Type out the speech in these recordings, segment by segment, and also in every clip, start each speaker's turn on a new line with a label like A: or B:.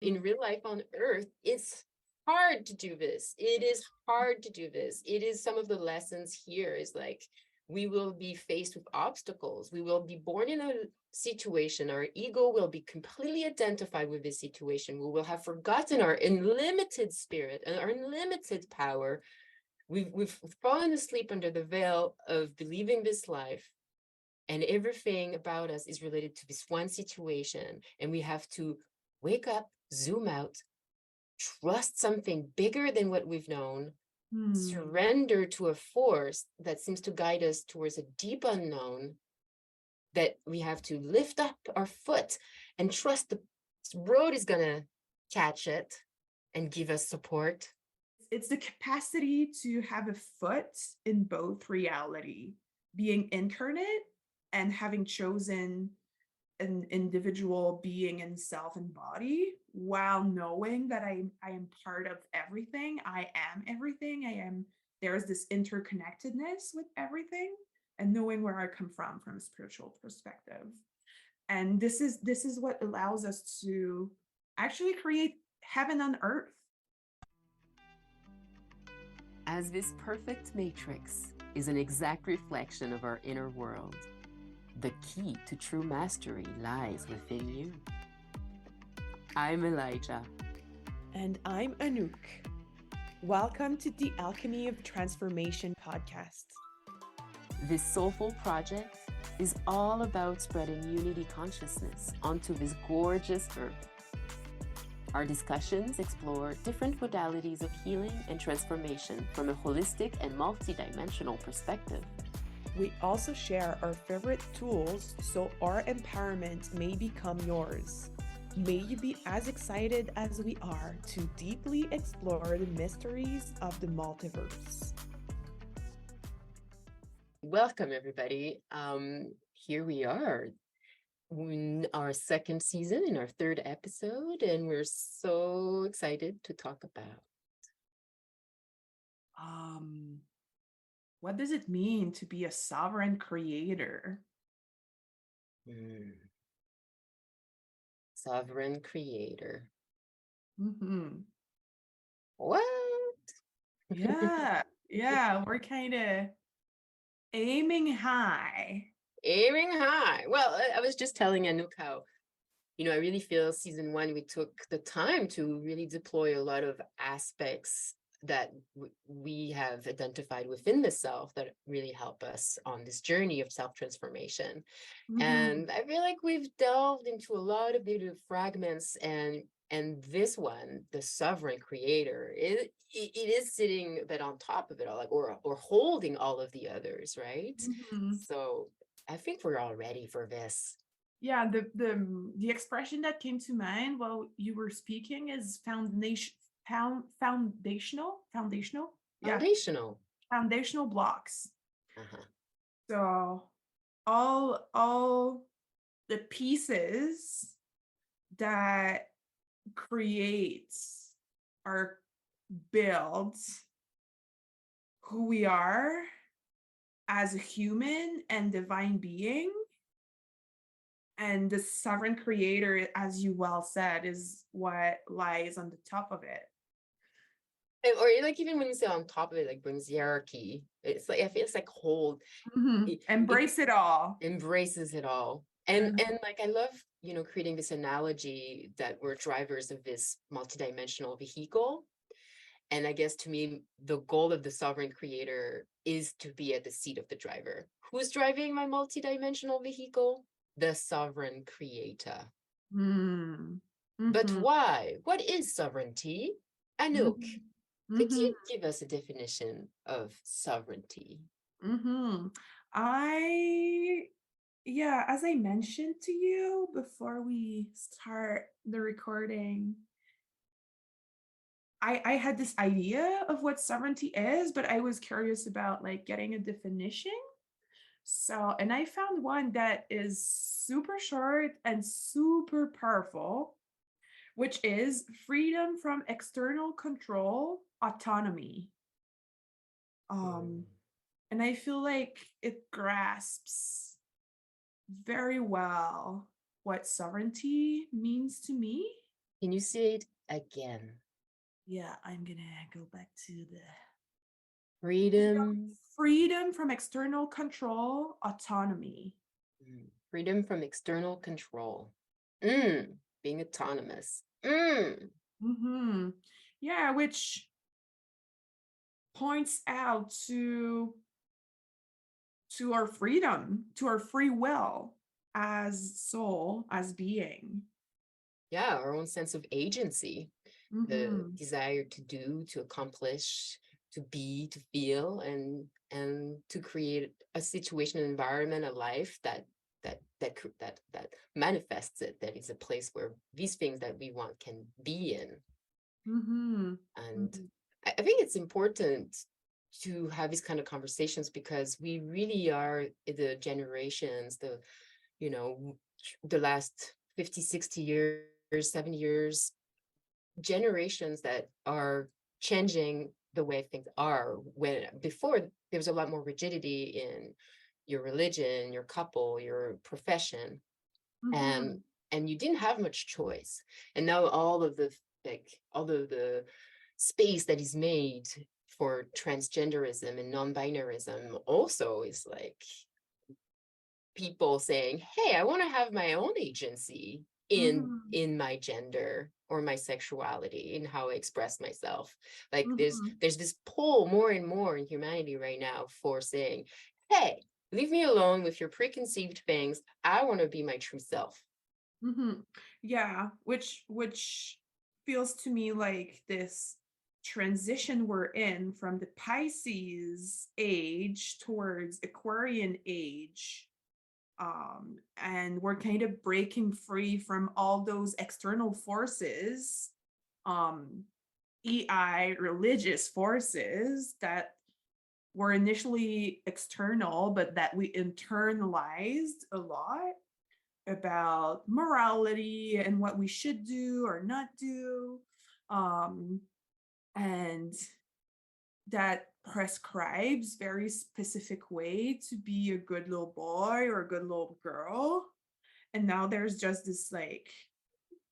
A: in real life on earth, it's hard to do this. It is hard to do this. It is some of the lessons here is like, we will be faced with obstacles. We will be born in a situation. Our ego will be completely identified with this situation. We will have forgotten our unlimited spirit and our unlimited power. We've fallen asleep under the veil of believing this life, and everything about us is related to this one situation. And we have to wake up, zoom out, trust something bigger than what we've known, surrender to a force that seems to guide us towards a deep unknown, that we have to lift up our foot and trust the road is going to catch it and give us support.
B: It's the capacity to have a foot in both reality, being incarnate and having chosen an individual being in self and body, while knowing that I am part of everything. I am everything. There's this interconnectedness with everything, and knowing where I come from a spiritual perspective. And this is what allows us to actually create heaven on earth.
A: As this perfect matrix is an exact reflection of our inner world, the key to true mastery lies within you. I'm Elijah.
C: And I'm Anouk. Welcome to the Alchemy of Transformation podcast.
A: This soulful project is all about spreading unity consciousness onto this gorgeous earth. Our discussions explore different modalities of healing and transformation from a holistic and multidimensional perspective.
C: We also share our favorite tools so our empowerment may become yours. May you be as excited as we are to deeply explore the mysteries of the multiverse.
A: Welcome, everybody. Here we are in our second season, in our third episode, and we're so excited to talk about.
B: What does it mean to be a sovereign creator?
A: Sovereign creator.
B: What? Yeah, we're kind of aiming high.
A: Aiming high. Well, I was just telling Anouk how, I really feel season one, we took the time to really deploy a lot of aspects that we have identified within the self that really help us on this journey of self-transformation. And I feel like we've delved into a lot of beautiful fragments, and this one, the sovereign creator, it is sitting a bit on top of it all, like, or holding all of the others, right? So I think we're all ready for this.
B: Yeah, the expression that came to mind while you were speaking is foundational blocks. So all the pieces that creates or builds who we are as a human and divine being. And the sovereign creator, as you well said, is what lies on the top of it.
A: Or like, even when you say on top of it, like, brings hierarchy. It's like, I feel it's like hold.
B: Embrace it all.
A: Embraces it all. And like, I love, creating this analogy that we're drivers of this multidimensional vehicle. And I guess, to me, the goal of the sovereign creator is to be at the seat of the driver. Who's driving my multidimensional vehicle? The sovereign creator. But why? What is sovereignty? Anouk, could you give us a definition of sovereignty?
B: As I mentioned to you before we start the recording, I had this idea of what sovereignty is, but I was curious about like getting a definition. So, and I found one that is super short and super powerful, which is freedom from external control, autonomy. And I feel like it grasps very well what sovereignty means to me.
A: Can you say it again?
B: Yeah, I'm gonna go back to the
A: Freedom.
B: freedom from external control, autonomy.
A: Freedom from external control. Being autonomous.
B: Mm-hmm. Yeah, which points out to our freedom, to our free will as soul, as being.
A: Yeah, our own sense of agency, the
B: Mm-hmm.
A: desire to do, to accomplish, to be, to feel, and to create a situation, an environment, a life that manifests it, that is a place where these things that we want can be in.
B: Mm-hmm.
A: And
B: Mm-hmm.
A: I think it's important to have these kind of conversations because we really are the generations, you know, the last 50, 60 years, 70 years, generations that are changing the way things are. When before there was a lot more rigidity in your religion, your couple, your profession,
B: Mm-hmm.
A: and you didn't have much choice. And now all of the space that is made for transgenderism and non-binarism also is like people saying, hey, I want to have my own agency
B: Mm-hmm.
A: in my gender or my sexuality, in how I express myself. Like
B: Mm-hmm.
A: there's this pull more and more in humanity right now for saying, hey, leave me alone with your preconceived things. I want to be my true self.
B: Mm-hmm. Yeah, which feels to me like this transition we're in from the Pisces age towards Aquarian age. And we're kind of breaking free from all those external forces, um, EI religious forces that were initially external, but that we internalized a lot about morality and what we should do or not do. Um, and that prescribes very specific way to be a good little boy or a good little girl. And now there's just this like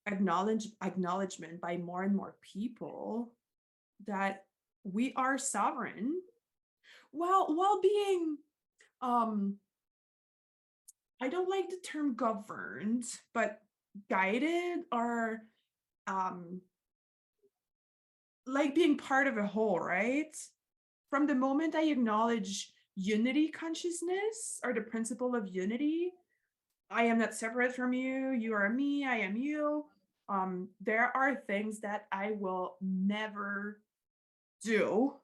B: acknowledgement by more and more people that we are sovereign while being um I don't like the term governed, but guided or um like being part of a whole, right? From the moment I acknowledge unity consciousness or the principle of unity, I am not separate from you, you are me, I am you. There are things that I will never do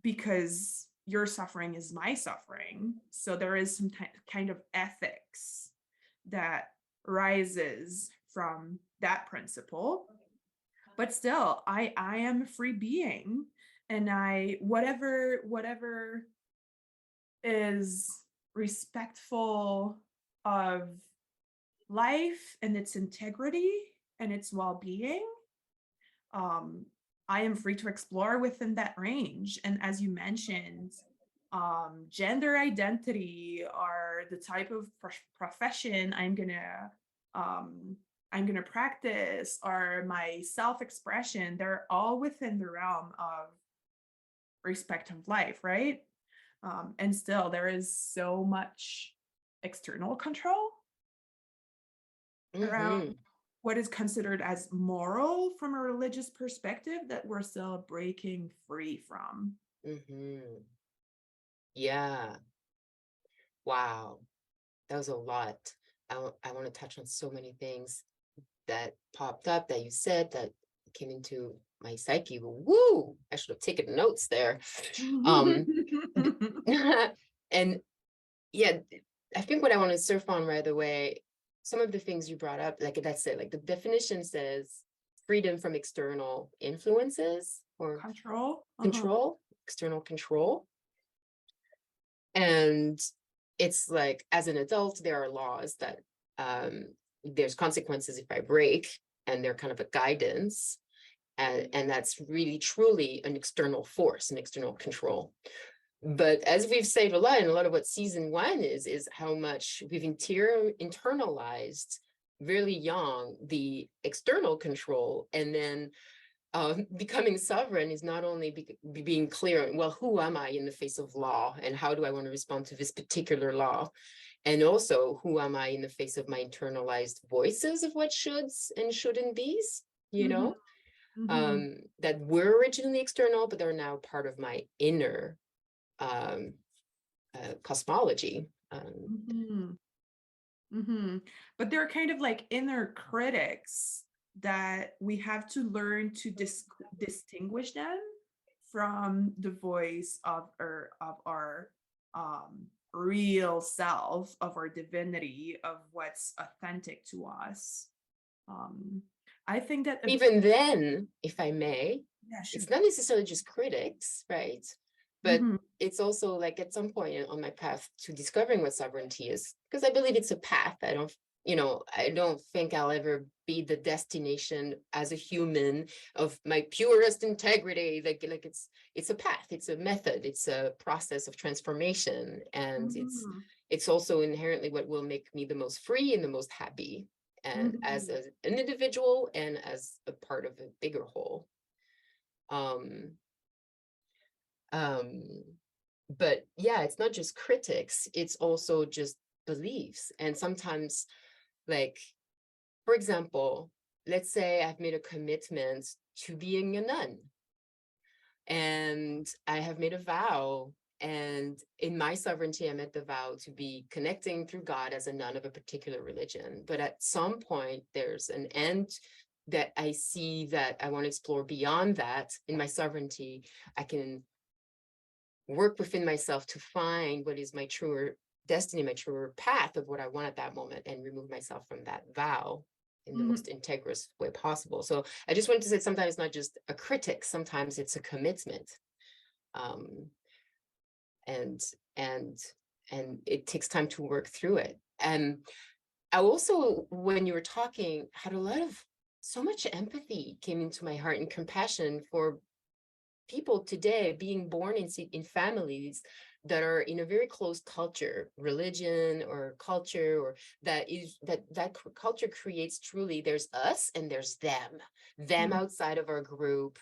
B: because your suffering is my suffering. So there is some kind of ethics that rises from that principle. But still, I am a free being, and I whatever is respectful of life and its integrity and its well-being, um, I am free to explore within that range. And as you mentioned, gender identity or the type of profession um, I'm gonna practice or my self-expression, they're all within the realm of respect of life, right? And still, there is so much external control around
A: Mm-hmm.
B: what is considered as moral from a religious perspective that we're still breaking free from.
A: Mm-hmm. Yeah. Wow. That was a lot. I want to touch on so many things that popped up that you said that came into my psyche. Woo! I should have taken notes there. Um, and yeah, I think what I want to surf on right away, some of the things you brought up, like that's it, like the definition says freedom from external influences or
B: Control.
A: control, external control. And it's like, as an adult, there are laws that there's consequences if I break, and they're kind of a guidance. And that's really truly an external force, an external control. But as we've said a lot, and a lot of what season one is how much we've internalized really young, the external control, and then becoming sovereign is not only being clear on, well, who am I in the face of law, and how do I want to respond to this particular law? And also, who am I in the face of my internalized voices of what shoulds and shouldn't be's, you know, that were originally external, but are now part of my inner cosmology.
B: But they're kind of like inner critics that we have to learn to distinguish them from the voice of our real self, of our divinity, of what's authentic to us. I think that
A: Even then, if I may,
B: yeah, shoot.
A: it's not necessarily just critics, right? But
B: Mhm.
A: it's also like at some point on my path to discovering what sovereignty is, because I believe it's a path. I don't think I'll ever be the destination as a human of my purest integrity. Like it's a path, it's a method, it's a process of transformation, and it's also inherently what will make me the most free and the most happy, and as an individual and as a part of a bigger whole. But yeah, it's not just critics, it's also just beliefs. And sometimes, like, for example, let's say I've made a commitment to being a nun, and I have made a vow, and in my sovereignty, I made the vow to be connecting through God as a nun of a particular religion. But at some point, there's an end that I see that I want to explore beyond that. In my sovereignty, I can work within myself to find what is my truer destiny, my truer path of what I want at that moment, and remove myself from that vow in the most integrous way possible. So I just wanted to say sometimes it's not just a critic, sometimes it's a commitment. And it takes time to work through it. And I also, when you were talking, had so much empathy came into my heart and compassion for people today being born in families that are in a very close culture, religion or culture, or that culture creates truly, there's us and there's them outside of our group.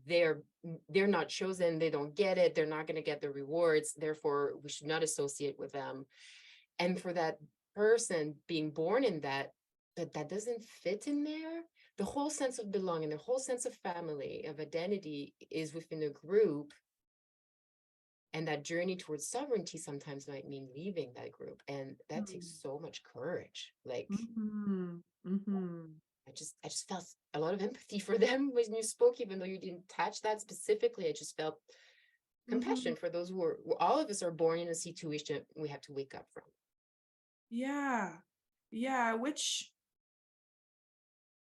A: They're not chosen, they don't get it, they're not going to get the rewards, therefore we should not associate with them. And for that person being born in that doesn't fit in there, the whole sense of belonging, the whole sense of family, of identity is within a group. And that journey towards sovereignty sometimes might mean leaving that group. And that takes so much courage. Like, I just felt a lot of empathy for them when you spoke, even though you didn't touch that specifically. I just felt compassion for those who are, all of us are born in a situation we have to wake up from.
B: Yeah, which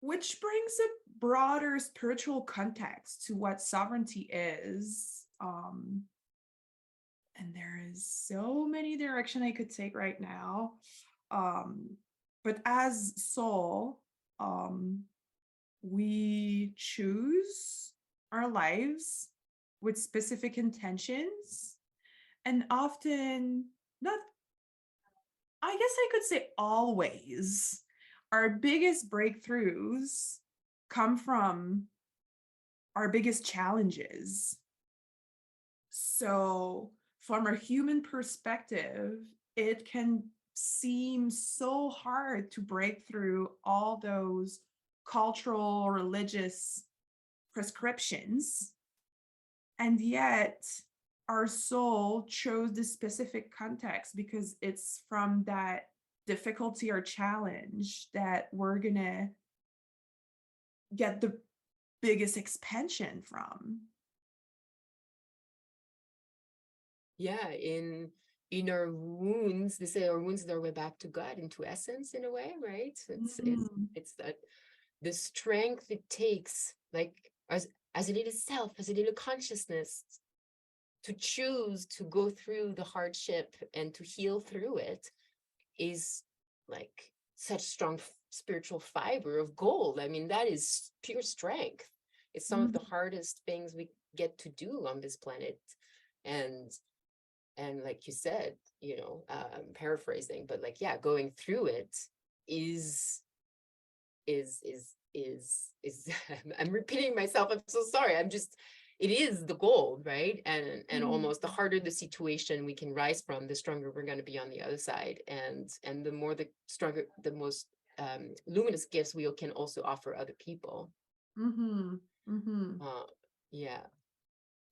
B: brings a broader spiritual context to what sovereignty is. And there is so many direction I could take right now. But as soul, we choose our lives with specific intentions, and often, not, I guess I could say always, our biggest breakthroughs come from our biggest challenges. So, from a human perspective, it can seem so hard to break through all those cultural, religious prescriptions. And yet, our soul chose this specific context because it's from that difficulty or challenge that we're going to get the biggest expansion from.
A: Yeah, in our wounds, they say our wounds are our way back to God, into essence, in a way, right? It's that the strength it takes, like as a little self, as a little consciousness, to choose to go through the hardship and to heal through it, is like such strong spiritual fiber of gold. I mean, that is pure strength. It's some of the hardest things we get to do on this planet. And like you said, paraphrasing, but like, yeah, going through it is is I'm repeating myself. I'm so sorry. It is the goal, right? And almost the harder the situation we can rise from, the stronger we're going to be on the other side. And the more the stronger, the most luminous gifts we can also offer other people. Yeah.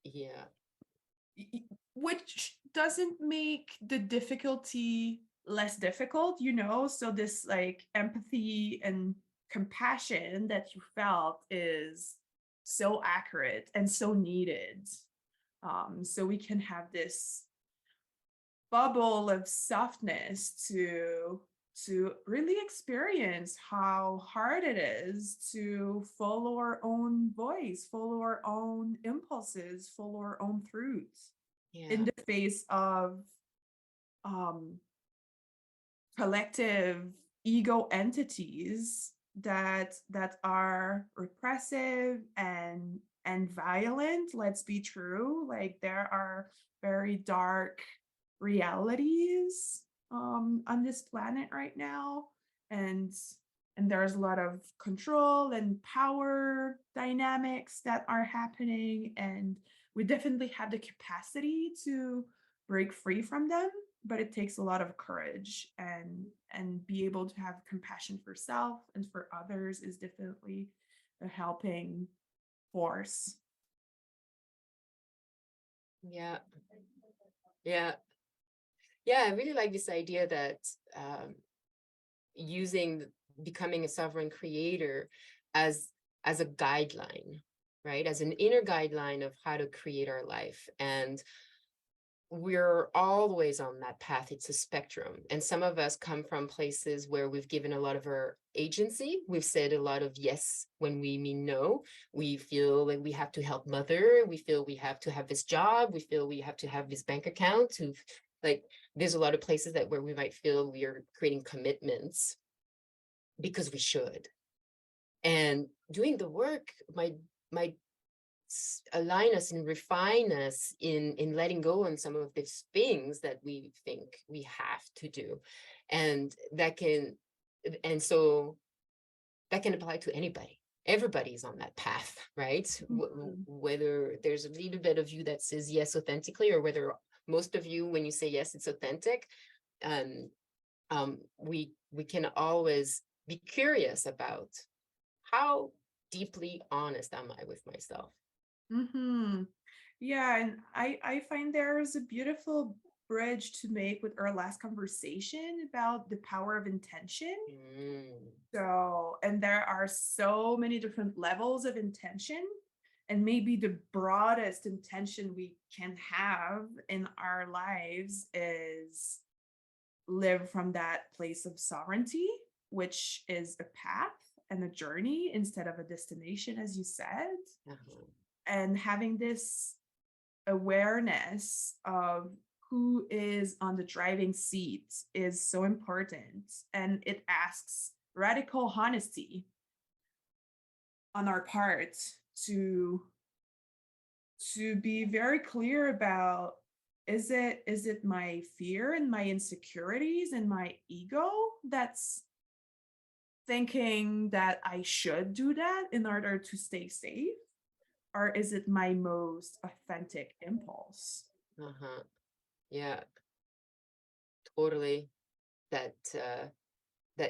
A: Yeah.
B: Which doesn't make the difficulty less difficult, you know? So this like empathy and compassion that you felt is so accurate and so needed. So we can have this bubble of softness to really experience how hard it is to follow our own voice, follow our own impulses, follow our own truths in
A: Yeah.
B: the face of um, collective ego entities that are repressive and violent. Let's be true. Like there are very dark realities on this planet right now, and there's a lot of control and power dynamics that are happening, and we definitely have the capacity to break free from them, but it takes a lot of courage, and be able to have compassion for self and for others is definitely a helping force.
A: Yeah. Yeah. Yeah. I really like this idea that using becoming a sovereign creator as a guideline, right? As an inner guideline of how to create our life. And we're always on that path. It's a spectrum. And some of us come from places where we've given a lot of our agency. We've said a lot of yes when we mean no. We feel like we have to help mother. We feel we have to have this job. We feel we have to have this bank account. Like there's a lot of places that where we might feel we are creating commitments because we should. And doing the work might align us and refine us in letting go on some of these things that we think we have to do. And so that can apply to anybody. Everybody's on that path, right? Whether there's a little bit of you that says yes authentically, or whether most of you, when you say yes, it's authentic. We can always be curious about how deeply honest am I with myself.
B: Yeah, and I find there's a beautiful bridge to make with our last conversation about the power of intention. So, and there are so many different levels of intention, and maybe the broadest intention we can have in our lives is live from that place of sovereignty, which is a path and a journey instead of a destination, as you said. And having this awareness of who is on the driving seat is so important. And it asks radical honesty on our part to be very clear about, is it my fear and my insecurities and my ego that's thinking that I should do that in order to stay safe? Or is it my most authentic impulse?
A: Yeah, totally. That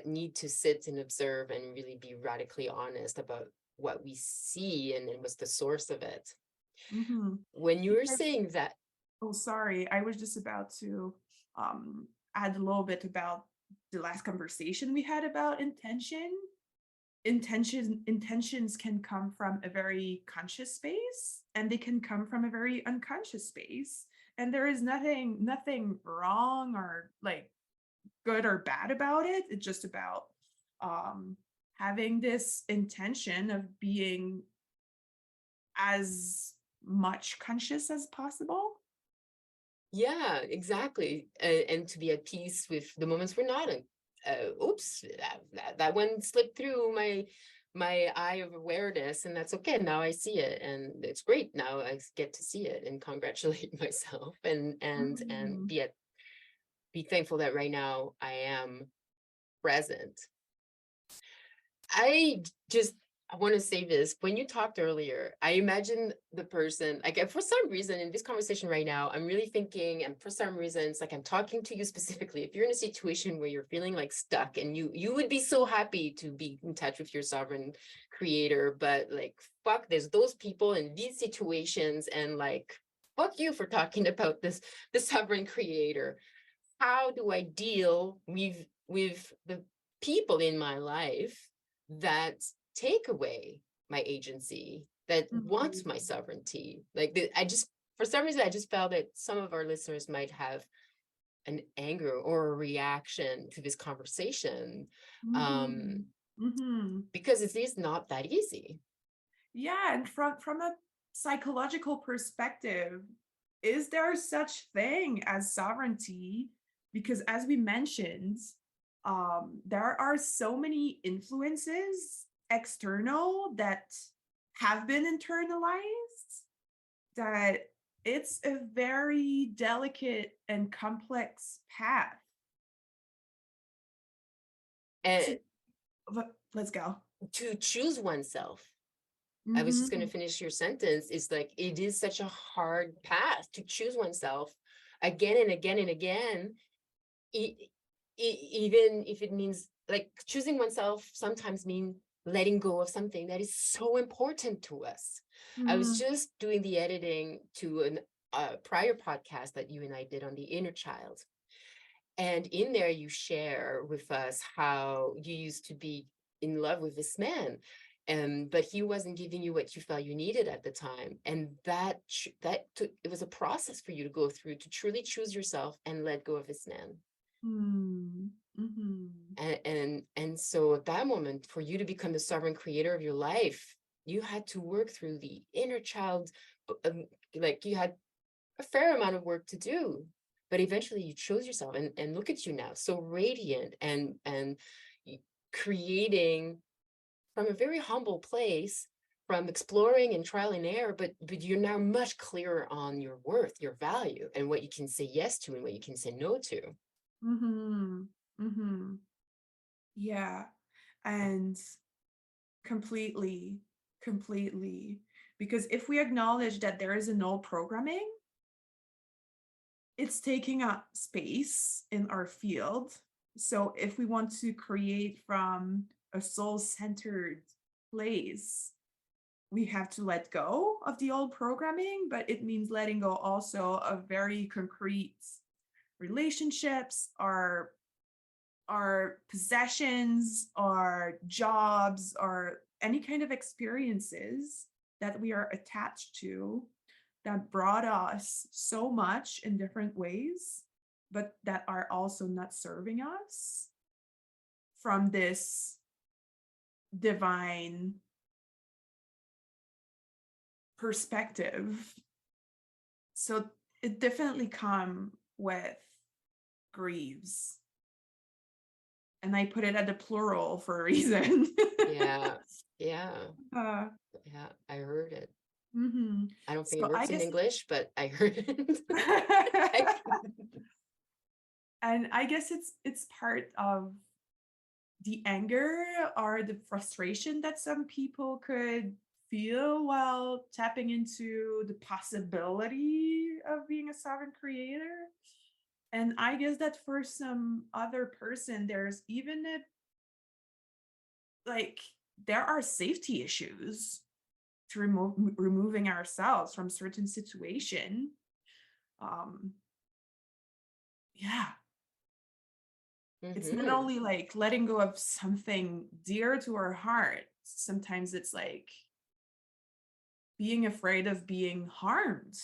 A: need to sit and observe and really be radically honest about what we see and what's the source of it. When you were saying that,
B: oh, sorry, I was just about to add a little bit about the last conversation we had about intention. Intentions can come from a very conscious space, and they can come from a very unconscious space, and there is nothing wrong or like good or bad about it. It's just about having this intention of being as much conscious as possible.
A: yeah, exactly. And to be at peace with the moments we're not in. Oops, that one slipped through my eye of awareness, and that's okay. Now I see it, and it's great. Now I get to see it and congratulate myself, and be thankful that right now I am present. I want to say this. When you talked earlier, I imagine the person, like for some reason in this conversation right now, I'm really thinking, and for some reason, it's like I'm talking to you specifically. If you're in a situation where you're feeling like stuck and you would be so happy to be in touch with your sovereign creator, but like, fuck, there's those people in these situations, and like, fuck you for talking about the sovereign creator. How do I deal with the people in my life that take away my agency, that want my
B: Mhm.
A: sovereignty? Like I just, for some reason, I just felt that some of our listeners might have an anger or a reaction to this conversation,
B: Mhm. Mhm.
A: because it is not that easy.
B: Yeah, and from a psychological perspective, is there such thing as sovereignty? Because as we mentioned, there are so many influences external that have been internalized that it's a very delicate and complex path to
A: And
B: let's go.
A: to choose oneself, I was just going to
B: Mhm.
A: finish your sentence, is like, it is such a hard path to choose oneself again and again and again, e- even if it means like choosing oneself sometimes mean letting go of something that is so important to us. I was
B: Mhm.
A: just doing the editing to a prior podcast that you and I did on the inner child. And in there, you share with us how you used to be in love with this man, but he wasn't giving you what you felt you needed at the time. And that took, it was a process for you to go through to truly choose yourself and let go of this man.
B: Mhm. Mhm.
A: And so at that moment, for you to become the sovereign creator of your life, you had to work through the inner child. Like you had a fair amount of work to do, but eventually you chose yourself, and look at you now, so radiant and creating from a very humble place, from exploring and trial and error, but you're now much clearer on your worth, your value, and what you can say yes to and what you can say no to.
B: Mhm. Mhm. Yeah. And completely, completely. Because if we acknowledge that there is an old programming, it's taking up space in our field. So if we want to create from a soul-centered place, we have to let go of the old programming, but it means letting go also of very concrete relationships, our possessions, our jobs, or any kind of experiences that we are attached to that brought us so much in different ways, but that are also not serving us from this divine perspective. So it definitely come with grieves. And I put it at the plural for a reason.
A: Yeah, yeah,
B: uh,
A: yeah, I heard it.
B: mhm.
A: I don't think it
B: So I
A: works in
B: guess
A: English, but I heard it.
B: and I guess it's part of the anger or the frustration that some people could feel while tapping into the possibility of being a sovereign creator. And I guess that for some other person, there's even a like there are safety issues to removing ourselves from certain situation. Um, yeah, it's not
A: Hmm.
B: only like letting go of something dear to our heart. Sometimes it's like being afraid of being harmed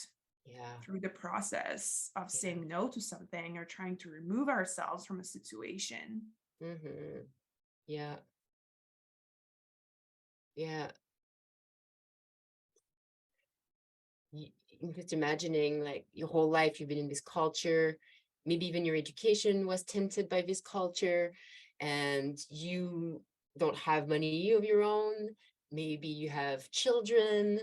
A: Yeah,
B: through the process of
A: yeah.
B: saying no to something or trying to remove ourselves from a situation.
A: Hmm. Yeah, yeah. Just imagining like your whole life you've been in this culture, maybe even your education was tinted by this culture, and you don't have money of your own. Maybe you have children,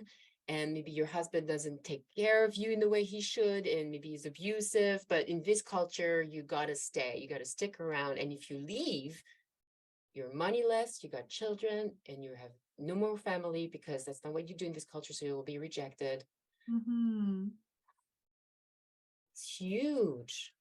A: and maybe your husband doesn't take care of you in the way he should, and maybe he's abusive. But in this culture, you gotta stay, you gotta stick around. And if you leave, you're moneyless, you got children, and you have no more family because that's not what you do in this culture, so you will be rejected.
B: Mm-hmm.
A: It's huge.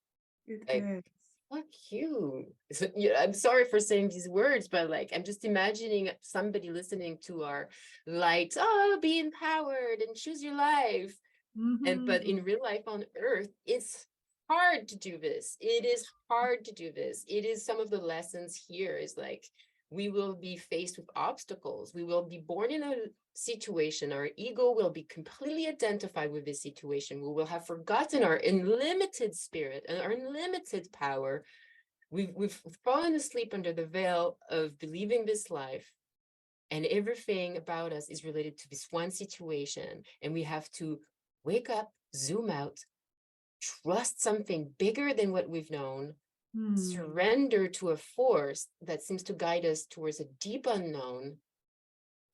B: It
A: Like,
B: is.
A: fuck you. So, yeah, I'm sorry for saying these words, but like, I'm just imagining somebody listening to our light, oh, be empowered and choose your life. But in
B: Mm-hmm.
A: real life on earth, it's hard to do this. It is hard to do this. It is some of the lessons here is like, we will be faced with obstacles. We will be born in a situation. Our ego will be completely identified with this situation. We will have forgotten our unlimited spirit and our unlimited power. We've fallen asleep under the veil of believing this life, and everything about us is related to this one situation. And we have to wake up, zoom out, trust something bigger than what we've known, surrender to a force that seems to guide us towards a deep unknown,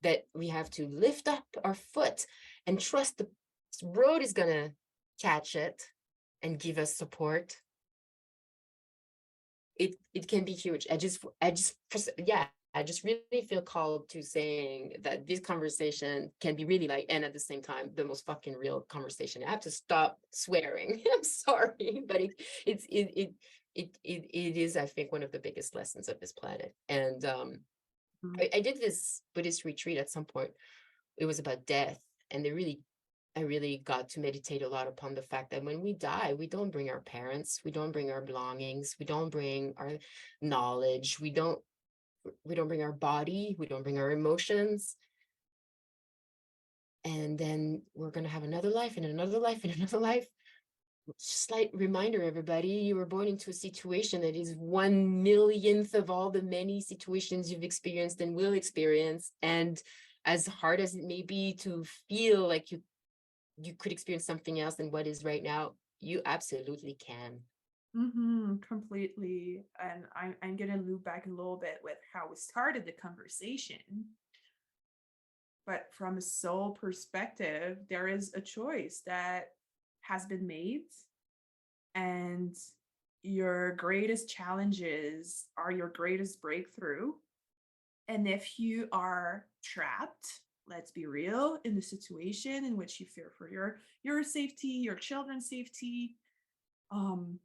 A: that we have to lift up our foot and trust the road is going to catch it and give us support. It can be huge. I just really feel called to saying that this conversation can be really like, and at the same time, the most fucking real conversation. I have to stop swearing. I'm sorry, but it is, I think, one of the biggest lessons of this planet. And I did this Buddhist retreat at some point. It was about death, and I really got to meditate a lot upon the fact that when we die, we don't bring our parents, we don't bring our belongings, we don't bring our knowledge, we don't bring our body, we don't bring our emotions. And then we're going to have another life and another life and another life. Slight reminder, everybody, you were born into a situation that is 1/1,000,000th of all the many situations you've experienced and will experience. And as hard as it may be to feel like you could experience something else than what is right now, you absolutely can.
B: Completely. And I'm gonna loop back a little bit with how we started the conversation. But from a soul perspective, there is a choice that has been made, and your greatest challenges are your greatest breakthrough. And if you are trapped, let's be real, in the situation in which you fear for your safety, your children's safety, um,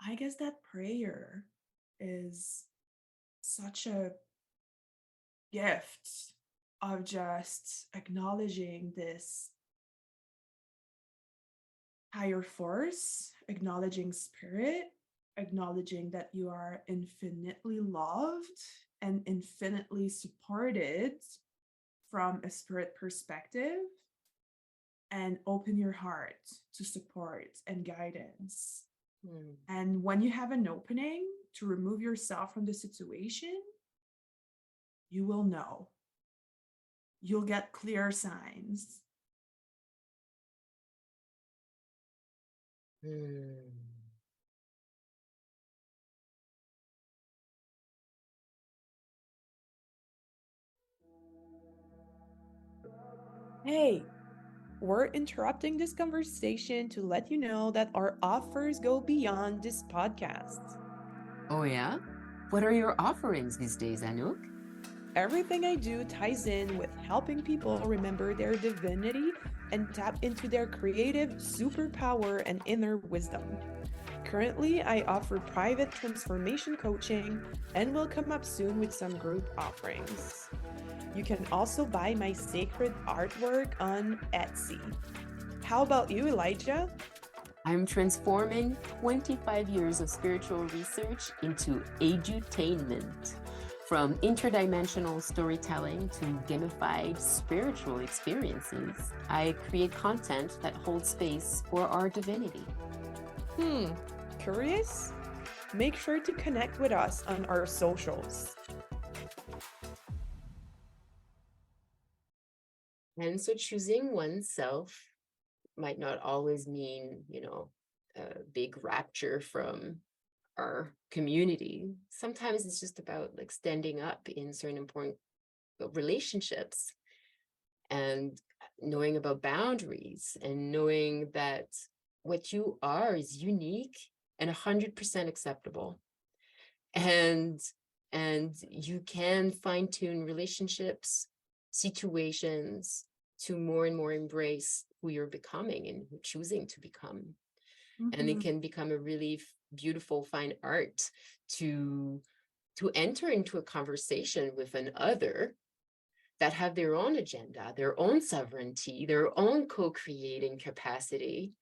B: I guess that prayer is such a gift of just acknowledging this higher force, acknowledging spirit, acknowledging that you are infinitely loved and infinitely supported from a spirit perspective, and open your heart to support and guidance. And when you have an opening to remove yourself from the situation, you will know. You'll get clear signs.
C: Hey, we're interrupting this conversation to let you know that our offers go beyond this podcast.
A: Oh, yeah? What are your offerings these days, Anouk?
C: Everything I do ties in with helping people remember their divinity and tap into their creative superpower and inner wisdom. Currently, I offer private transformation coaching and will come up soon with some group offerings. You can also buy my sacred artwork on Etsy. How about you, Elijah?
A: I'm transforming 25 years of spiritual research into edutainment. From interdimensional storytelling to gamified spiritual experiences, I create content that holds space for our divinity.
C: Curious? Make sure to connect with us on our socials.
A: And so choosing oneself might not always mean, a big rapture from our community. Sometimes it's just about like standing up in certain important relationships and knowing about boundaries and knowing that what you are is unique and 100% acceptable. And And you can fine-tune relationships, situations to more and more embrace who you're becoming and who choosing to become. And it
B: Mhm.
A: can become a really beautiful, fine art to enter into a conversation with an other that have their own agenda, their own sovereignty, their own co-creating capacity,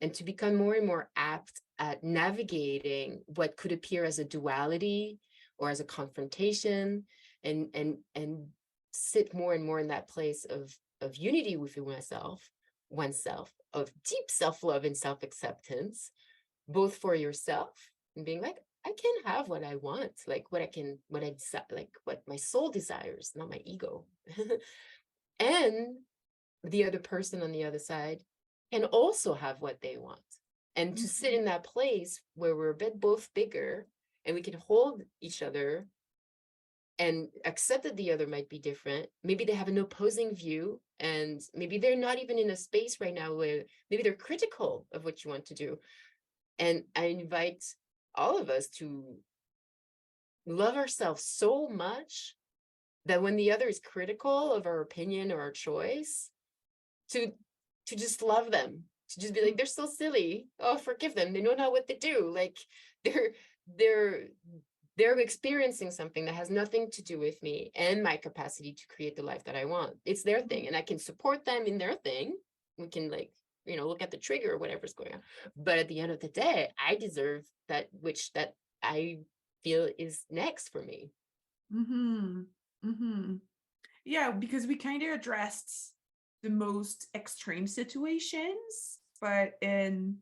A: and to become more and more apt at navigating what could appear as a duality or as a confrontation, and sit more and more in that place of unity within oneself, of deep self-love and self-acceptance, both for yourself and being like, I can have what I want, like like what my soul desires, not my ego. And the other person on the other side can also have what they want. And to sit
B: Mhm.
A: in that place where we're a bit both bigger and we can hold each other and accept that the other might be different. Maybe they have an opposing view, and maybe they're not even in a space right now where maybe they're critical of what you want to do. And I invite all of us to love ourselves so much that when the other is critical of our opinion or our choice, to just love them, to just be like, they're so silly. Oh, forgive them. They don't know what to do. Like they're they're they're experiencing something that has nothing to do with me and my capacity to create the life that I want. It's their thing, and I can support them in their thing. We can, like, look at the trigger or whatever's going on. But at the end of the day, I deserve that which that I feel is next for me.
B: Mhm. Mhm. Yeah, because we kind of addressed the most extreme situations, but in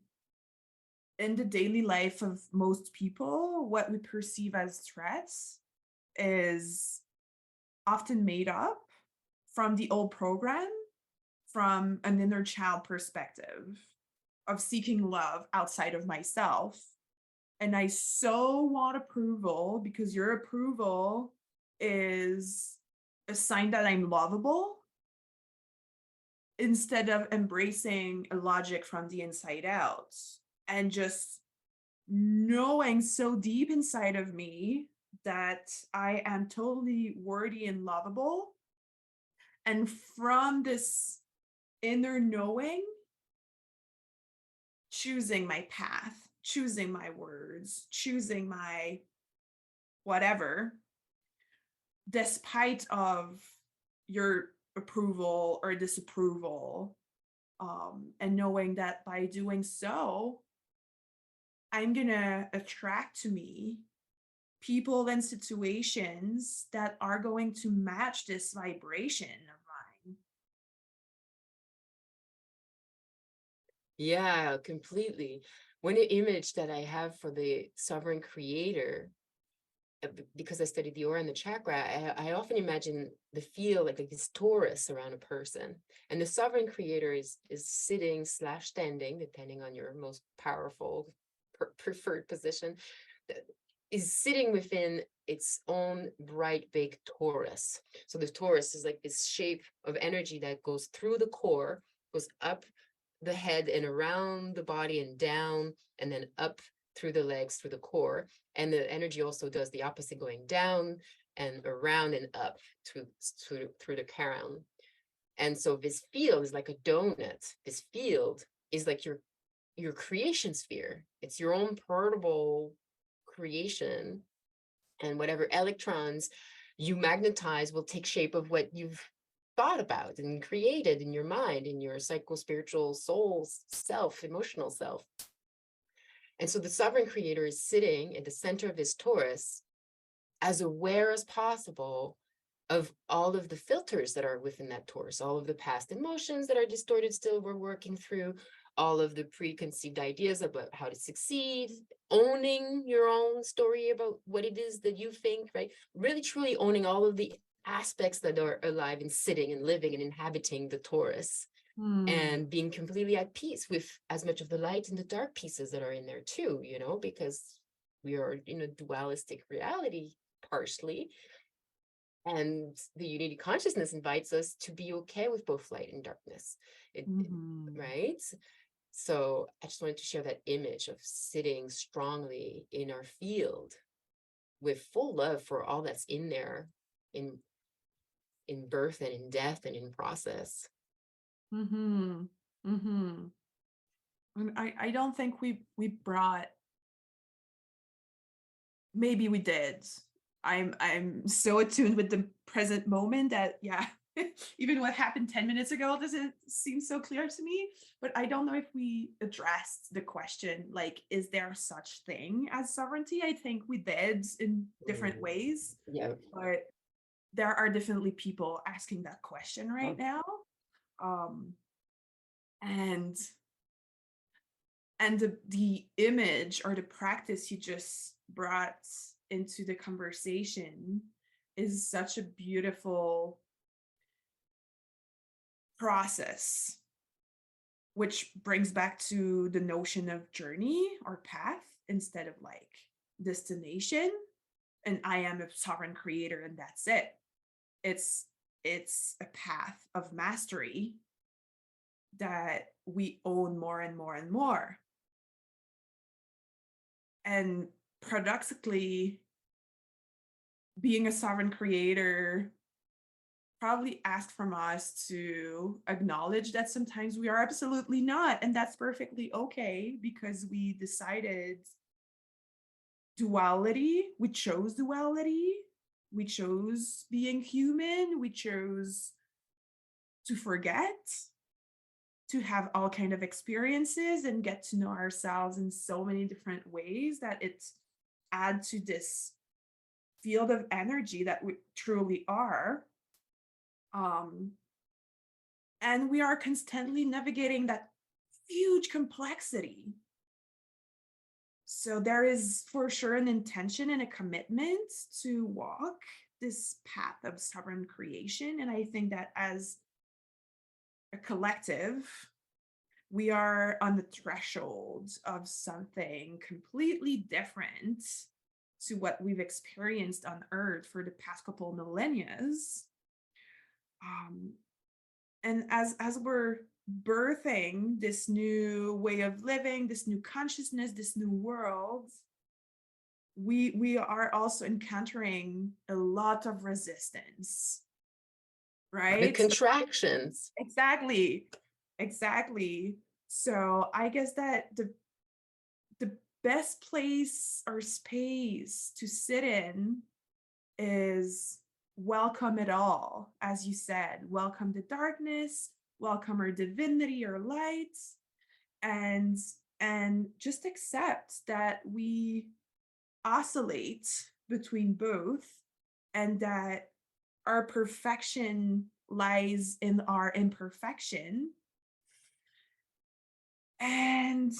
B: the daily life of most people, what we perceive as threats is often made up from the old program, from an inner child perspective of seeking love outside of myself. And I so want approval because your approval is a sign that I'm lovable, instead of embracing a logic from the inside out and just knowing so deep inside of me that I am totally worthy and lovable. And from this inner knowing, choosing my path, choosing my words, choosing my whatever, despite of your approval or disapproval, and knowing that by doing so, I'm gonna attract to me people and situations that are going to match this vibration of mine.
A: Yeah, completely. One image that I have for the sovereign creator, because I studied the aura and the chakra, I often imagine the feel like this torus around a person. And the sovereign creator is sitting slash standing, depending on your most powerful preferred position, is sitting within its own bright big torus. So the torus is like this shape of energy that goes through the core, goes up the head and around the body and down, and then up through the legs, through the core. And the energy also does the opposite, going down and around and up through the crown. And so this field is like a donut. This field is like your creation sphere. It's your own portable creation, and whatever electrons you magnetize will take shape of what you've thought about and created in your mind, in your psycho-spiritual soul self, emotional self. And so the sovereign creator is sitting at the center of his torus, as aware as possible of all of the filters that are within that torus, all of the past emotions that are distorted still we're working through, all of the preconceived ideas about how to succeed, owning your own story about what it is that you think, right? Really truly owning all of the aspects that are alive and sitting and living and inhabiting the torus,
B: Hmm.
A: and being completely at peace with as much of the light and the dark pieces that are in there too, because we are in a dualistic reality partially. And the unity consciousness invites us to be okay with both light and darkness.
B: Mhm.
A: Right? So I just wanted to share that image of sitting strongly in our field with full love for all that's in there, in birth and in death and in process.
B: Mm-hmm. Mm-hmm. And I don't think we brought, maybe we did. I'm so attuned with the present moment that, yeah, even what happened 10 minutes ago doesn't seem so clear to me. But I don't know if we addressed the question, like, is there such thing as sovereignty? I think we did in different ways,
A: Yeah.
B: but there are definitely people asking that question right now. Um, and the image or the practice you just brought into the conversation is such a beautiful process, which brings back to the notion of journey or path instead of like destination. And I am a sovereign creator and that's it. It's a path of mastery that we own more and more and more. And paradoxically, being a sovereign creator probably asked from us to acknowledge that sometimes we are absolutely not. And that's perfectly okay because we decided duality. We chose duality. We chose being human. We chose to forget, to have all kind of experiences and get to know ourselves in so many different ways that it adds to this field of energy that we truly are. And we are constantly navigating that huge complexity. So there is for sure an intention and a commitment to walk this path of sovereign creation. And I think that as a collective, we are on the threshold of something completely different to what we've experienced on Earth for the past couple of millennia. And as we're birthing this new way of living, this new consciousness, this new world, we are also encountering a lot of resistance,
A: The
B: right?
A: contractions.
B: Exactly. So I guess that the best place or space to sit in is welcome it all. As you said, welcome the darkness, welcome our divinity or light, and just accept that we oscillate between both and that our perfection lies in our imperfection, and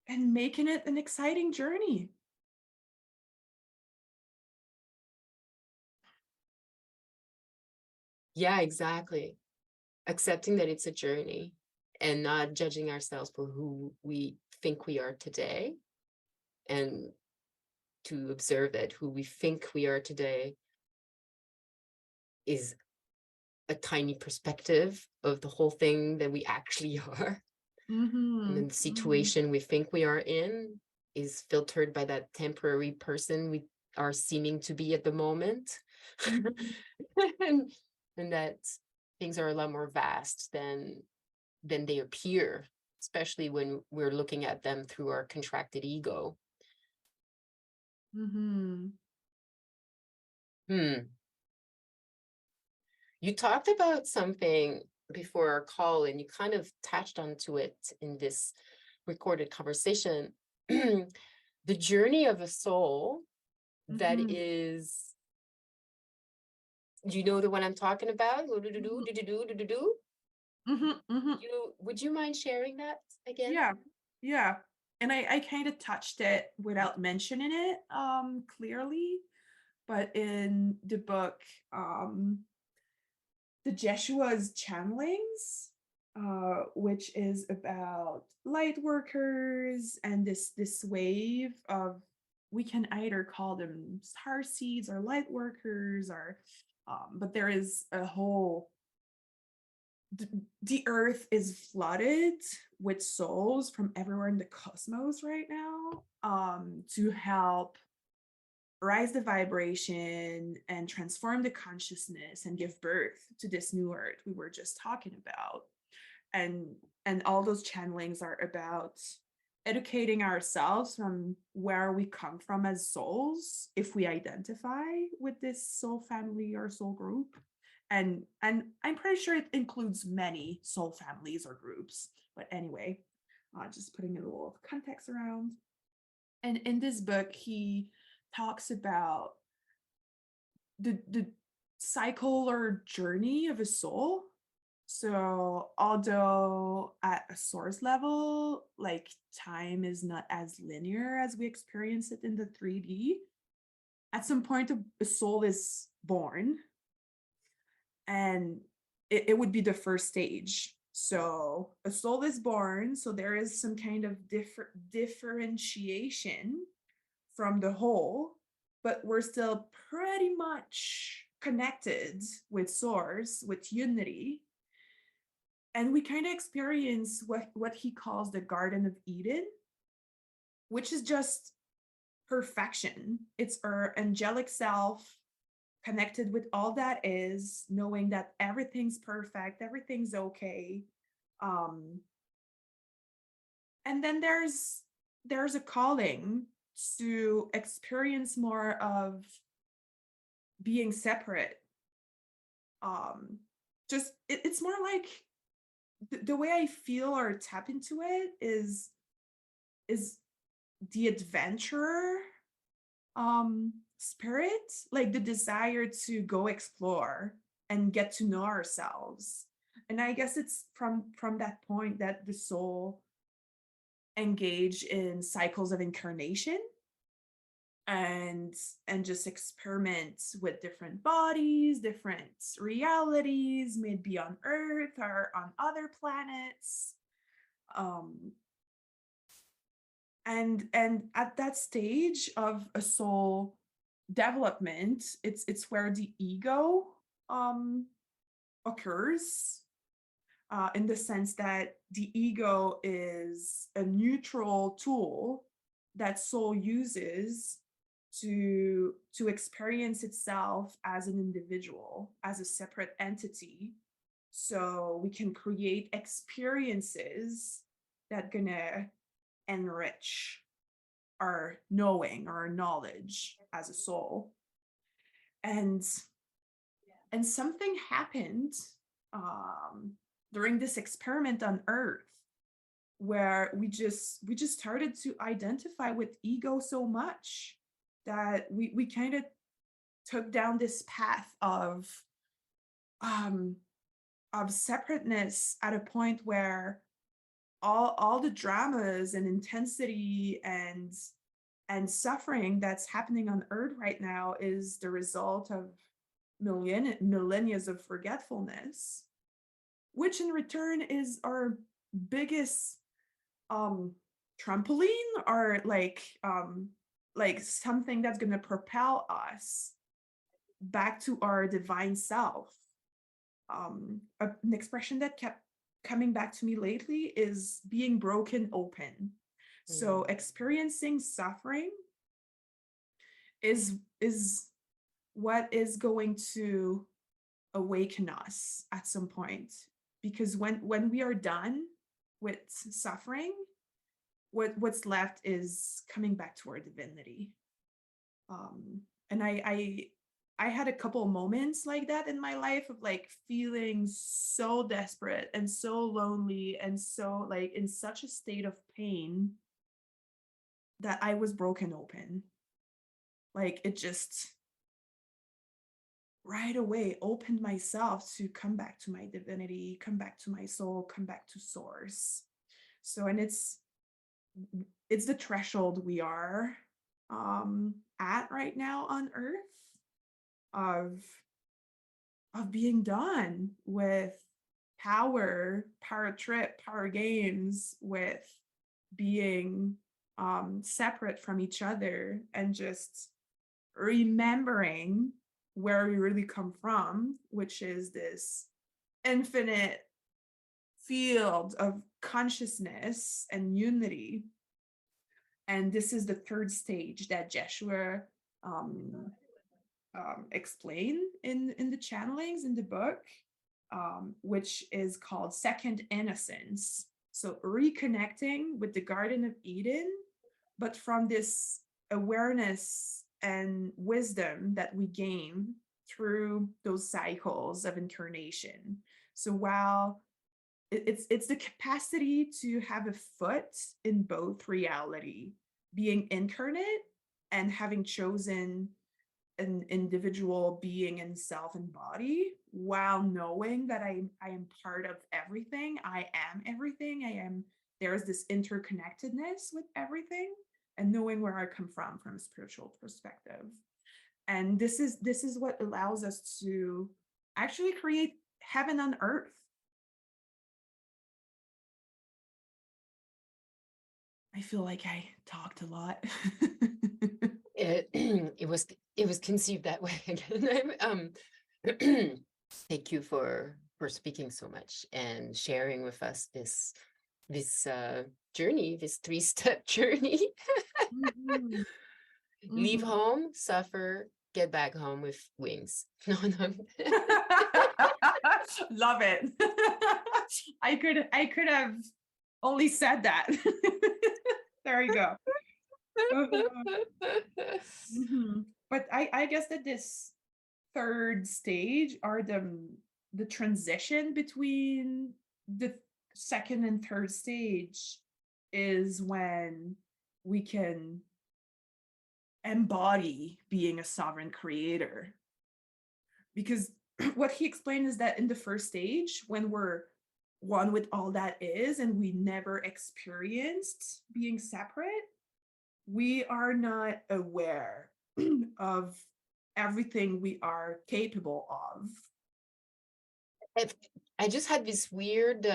B: making it an exciting journey.
A: Yeah, exactly. Accepting that it's a journey and not judging ourselves for who we think we are today, and to observe that who we think we are today is a tiny perspective of the whole thing that we actually are. And then the situation we think we are in is filtered by that temporary person we are seeming to be at the moment. and, that things are a lot more vast than they appear, especially when we're looking at them through our contracted ego. You talked about something before our call, and you kind of touched onto it in this recorded conversation. The journey of a soul that is, you know the one I'm talking about? Would you mind sharing that again?
B: Yeah. And I kind of touched it without mentioning it clearly, but in the book, the Jeshua's channelings, which is about light workers and this wave of, we can either call them star seeds or light workers, or but there is a whole, the earth is flooded with souls from everywhere in the cosmos right now, to help rise the vibration and transform the consciousness and give birth to this new earth we were just talking about. And all those channelings are about educating ourselves from where we come from as souls, if we identify with this soul family or soul group. And I'm pretty sure it includes many soul families or groups. But anyway, just putting a little context around. And in this book, he talks about the cycle or journey of a soul. So although at a source level, like time is not as linear as we experience it in the 3D, at some point a soul is born, and it would be the first stage. So a soul is born, so there is some kind of differentiation from the whole, but we're still pretty much connected with source, with unity. And we kind of experience what he calls the Garden of Eden, which is just perfection. It's our angelic self connected with all that is, knowing that everything's perfect, everything's okay. Um, and then there's a calling to experience more of being separate. Just it's more like the way I feel or tap into it is the adventurer spirit, like the desire to go explore and get to know ourselves. And I guess it's from that point that the soul engage in cycles of incarnation and just experiment with different bodies, different realities, maybe on Earth or on other planets. Um, and at that stage of a soul development, it's where the ego occurs, in the sense that the ego is a neutral tool that soul uses to experience itself as an individual, as a separate entity, so we can create experiences that gonna enrich our knowing, our knowledge as a soul. And something happened during this experiment on Earth, where we just started to identify with ego so much that we kind of took down this path um of separateness, at a point where all the dramas and intensity and suffering that's happening on Earth right now is the result of millennia of forgetfulness, which in return is our biggest trampoline, or like something that's going to propel us back to our divine self. An expression that kept coming back to me lately is being broken open. So experiencing suffering is what is going to awaken us at some point, because when we are done with suffering, what's left is coming back to our divinity. And I had a couple moments like that in my life, of like feeling so desperate and so lonely and so like in such a state of pain that I was broken open. Like it just right away opened myself to come back to my divinity, come back to my soul, come back to source. So, and it's the threshold we are at right now on Earth, of being done with power trip, power games, with being separate from each other, and just remembering where we really come from, which is this infinite field of consciousness and unity. And this is the third stage that Jeshua um, explain in the channelings in the book, which is called Second Innocence. So reconnecting with the Garden of Eden, but from this awareness and wisdom that we gain through those cycles of incarnation. So while it's the capacity to have a foot in both reality, being incarnate and having chosen an individual being in self and body, while knowing that I am part of everything. I am everything. There's this interconnectedness with everything, and knowing where I come from a spiritual perspective. And this is what allows us to actually create heaven on earth. I feel like I talked a lot.
A: It, it was conceived that way again. Thank you for speaking so much and sharing with us this journey, this 3-step journey.
B: Mhm.
A: Leave
B: Mhm.
A: home, suffer, get back home with wings. No, no.
B: Love it. I could have only said that. There you go. Mhm. But I guess that this third stage are the transition between the second and third stage is when we can embody being a sovereign creator. Because what he explained is that in the first stage, when we're one with all that is and we never experienced being separate, we are not aware of everything we are capable of.
A: If- I just had this weird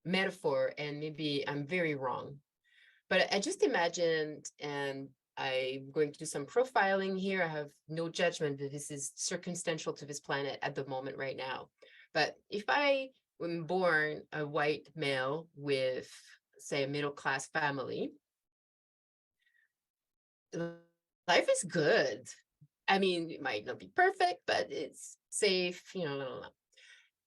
A: metaphor, and maybe I'm very wrong, but I just imagined, and I'm going to do some profiling here. I have no judgment, but this is circumstantial to this planet at the moment right now. But if I were born a white male with, say, a middle-class family, life is good. I mean, it might not be perfect, but it's safe, blah, blah, blah.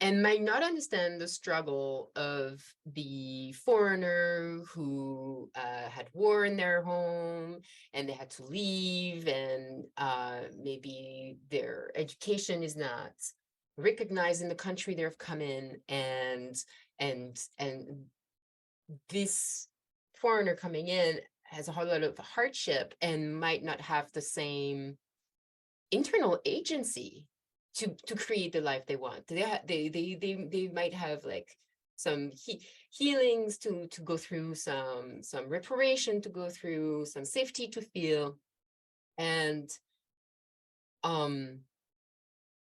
A: And might not understand the struggle of the foreigner who had war in their home and they had to leave, and maybe their education is not recognized in the country they've come in, and this foreigner coming in has a whole lot of hardship and might not have the same internal agency to create the life they want. They might have like some healings to go through, some reparation to go through, some safety to feel, and um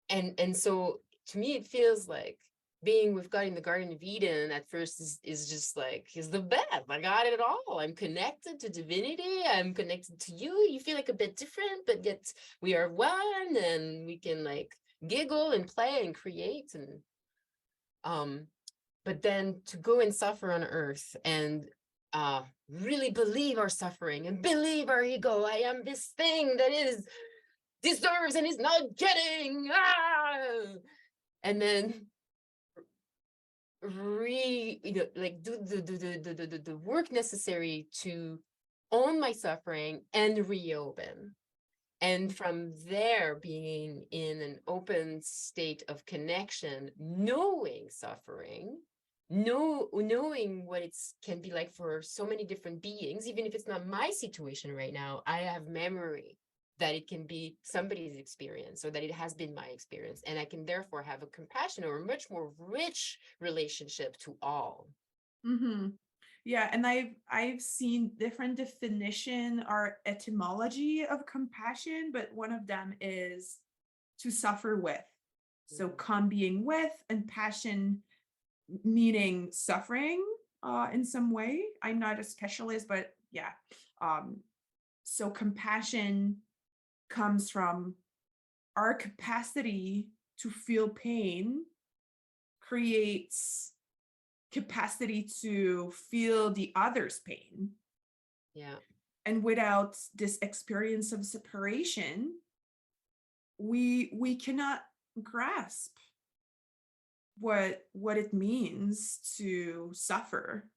A: and so to me it feels like being with God in the Garden of Eden at first is just like, is the best. I got it all. I'm connected to divinity. I'm connected to you. You feel like a bit different, but yet we are one, and we can like giggle and play and create. And but then to go and suffer on earth and really believe our suffering and believe our ego. I am this thing that is deserves and is not getting. And then like do the work necessary to own my suffering and reopen, and from there being in an open state of connection, knowing suffering, knowing what it's can be like for so many different beings. Even if it's not my situation right now, I have memory that it can be somebody's experience, or that it has been my experience, and I can therefore have a compassion or a much more rich relationship to all.
B: Mm-hmm. Yeah, and I've seen different definition or etymology of compassion, but one of them is to suffer with. So come being with, and passion meaning suffering in some way. I'm not a specialist, but yeah. So compassion comes from our capacity to feel pain creates capacity to feel the other's pain.
A: Yeah.
B: And without this experience of separation, we cannot grasp what it means to suffer.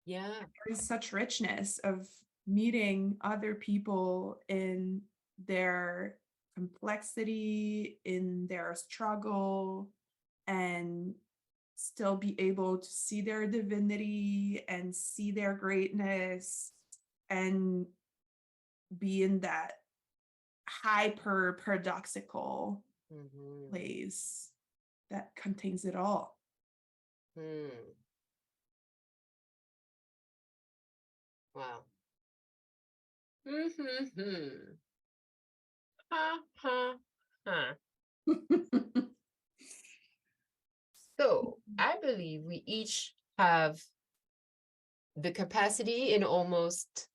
A: Yeah.
B: There is such richness of meeting other people in their complexity, in their struggle, and still be able to see their divinity and see their greatness and be in that hyper paradoxical
A: Mm-hmm.
B: place that contains it all.
A: Hmm. Wow. Mm-hmm. Ha ha ha. So I believe we each have the capacity and almost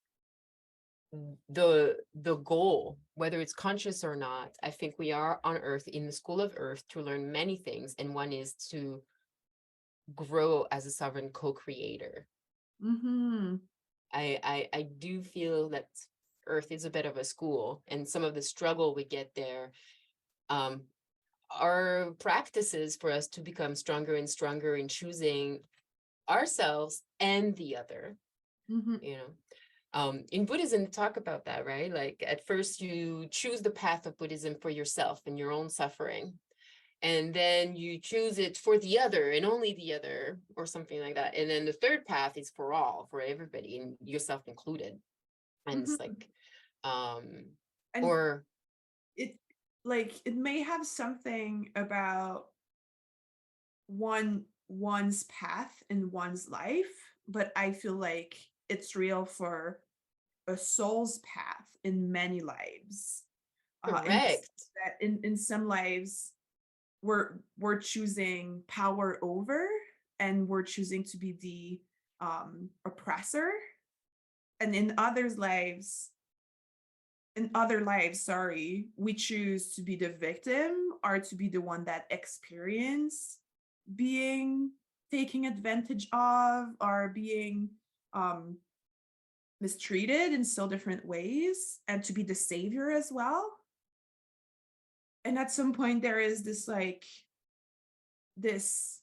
A: the goal, whether it's conscious or not. I think we are on Earth, in the school of Earth, to learn many things, and one is to grow as a sovereign co-creator.
B: Mm-hmm.
A: I do feel that Earth is a bit of a school, and some of the struggle we get there are practices for us to become stronger and stronger in choosing ourselves and the other,
B: Mm-hmm.
A: you know. In Buddhism, they talk about that, right? Like at first you choose the path of Buddhism for yourself and your own suffering. And then you choose it for the other and only the other, or something like that. And then the third path is for all, for everybody, and yourself included. And it's
B: Mm-hmm.
A: like,
B: And
A: or
B: it it may have something about one's path in one's life, but I feel like it's real for a soul's path in many lives. In
A: correct,
B: that in some lives we're choosing power over, and we're choosing to be the oppressor, and in other lives, sorry, we choose to be the victim or to be the one that experience being taken advantage of or being um, mistreated in still different ways, and to be the savior as well. And at some point, there is this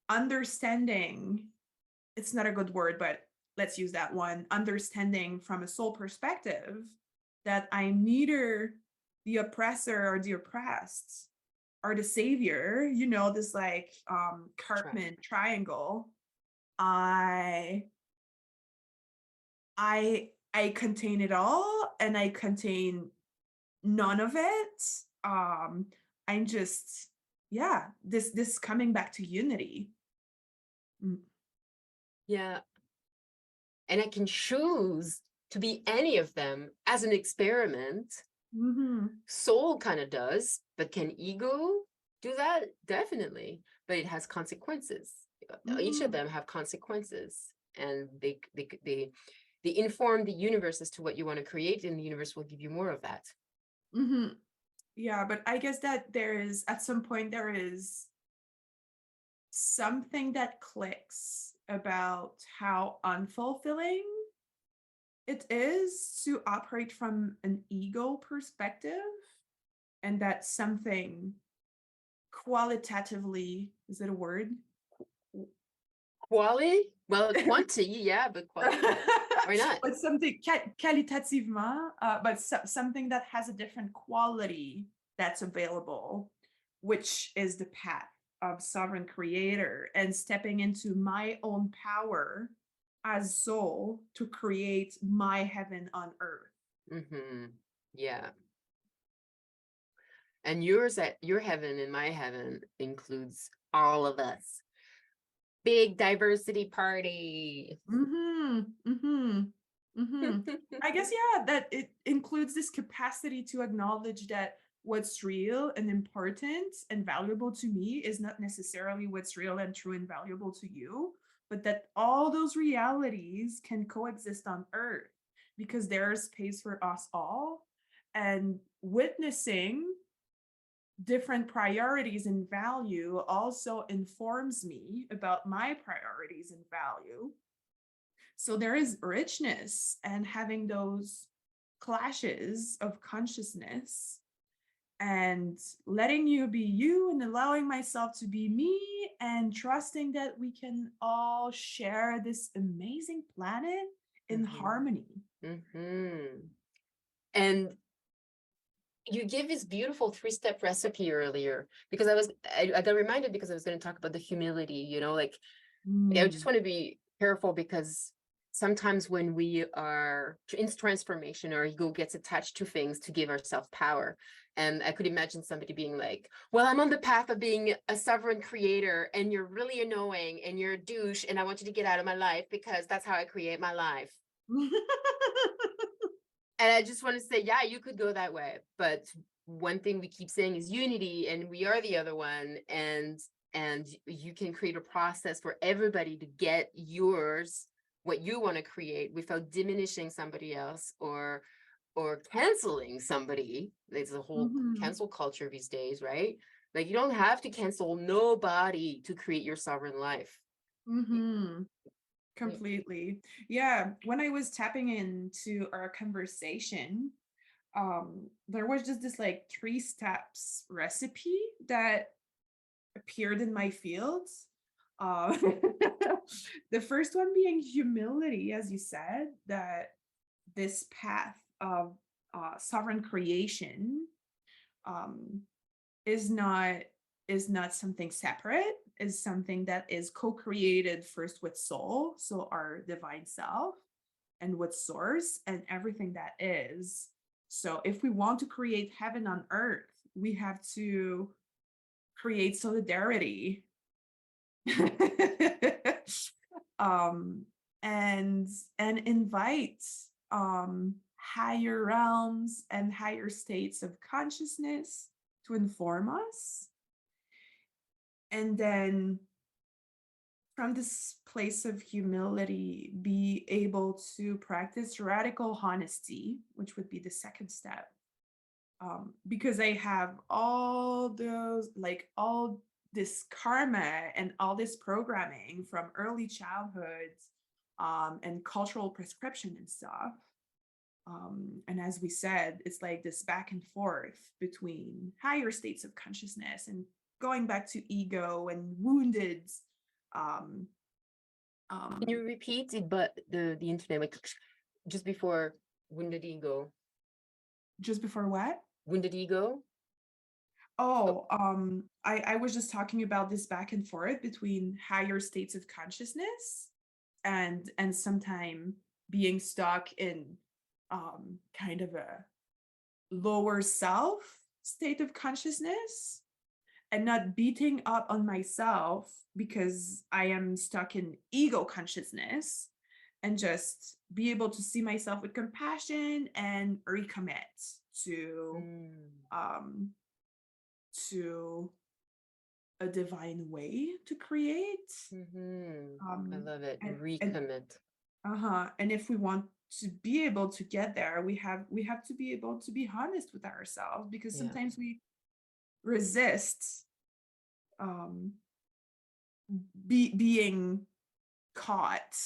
B: understanding. It's not a good word, but let's use that one. Understanding from a soul perspective that I'm neither the oppressor or the oppressed or the savior, this Cartman triangle. I i i contain it all, and I contain none of it. I'm just, yeah, this coming back to unity.
A: yeah. And I can choose to be any of them as an experiment.
B: Mm-hmm.
A: Soul kind of does, but can ego do that? Definitely. But it has consequences. Each of
B: Mm-hmm.
A: them have consequences, and they inform the universe as to what you want to create, and the universe will give you more of that.
B: Mm-hmm. Yeah, but I guess that there is, at some point, there is something that clicks about how unfulfilling it is to operate from an ego perspective, and that something qualitatively, is it a word?
A: Quality? Well, quantity, yeah, but quality. Why not?
B: But something qualitativement, but something that has a different quality that's available, which is the path of sovereign creator and stepping into my own power as soul to create my heaven on earth.
A: Mm-hmm. Yeah. And your heaven and my heaven includes all of us. Big diversity party.
B: Mm-hmm. Mm-hmm. Mm-hmm. I guess, yeah, that it includes this capacity to acknowledge that what's real and important and valuable to me is not necessarily what's real and true and valuable to you, but that all those realities can coexist on earth because there's space for us all. And witnessing different priorities and value also informs me about my priorities and value. So there is richness and having those clashes of consciousness and letting you be you and allowing myself to be me and trusting that we can all share this amazing planet in harmony.
A: And you gave this beautiful 3-step recipe earlier, because I got reminded because I was going to talk about the humility, you know, like I just want to be careful, because sometimes when we are in transformation, our ego gets attached to things to give ourselves power. And I could imagine somebody being like, well, I'm on the path of being a sovereign creator and you're really annoying and you're a douche and I want you to get out of my life because that's how I create my life. And I just want to say, yeah, you could go that way. But one thing we keep saying is unity, and we are the other one. And you can create a process for everybody to get yours, what you want to create, without diminishing somebody else or canceling somebody. There's a whole cancel culture these days, right? Like, you don't have to cancel nobody to create your sovereign life.
B: Completely. Yeah. When I was tapping into our conversation, there was just this like 3 steps recipe that appeared in my fields. The first one being humility, as you said, that this path of sovereign creation is not something separate, is something that is co-created first with soul, so our divine self, and with source and everything that is. So if we want to create heaven on earth, we have to create solidarity. And invite higher realms and higher states of consciousness to inform us. And then from this place of humility, be able to practice radical honesty, which would be the second step. Because I have all those, like all this karma and all this programming from early childhood, and cultural prescription and stuff. And as we said, it's like this back and forth between higher states of consciousness and going back to ego and wounded.
A: Can you repeat it, but the internet, like, just before wounded ego?
B: Just before what?
A: Wounded ego?
B: Oh, I was just talking about this back and forth between higher states of consciousness and sometime being stuck in kind of a lower self state of consciousness, and not beating up on myself because I am stuck in ego consciousness, and just be able to see myself with compassion and recommit to a divine way to create.
A: I love it.
B: And
A: Recommit.
B: and if we want to be able to get there, we have to be able to be honest with ourselves, because sometimes we resist being caught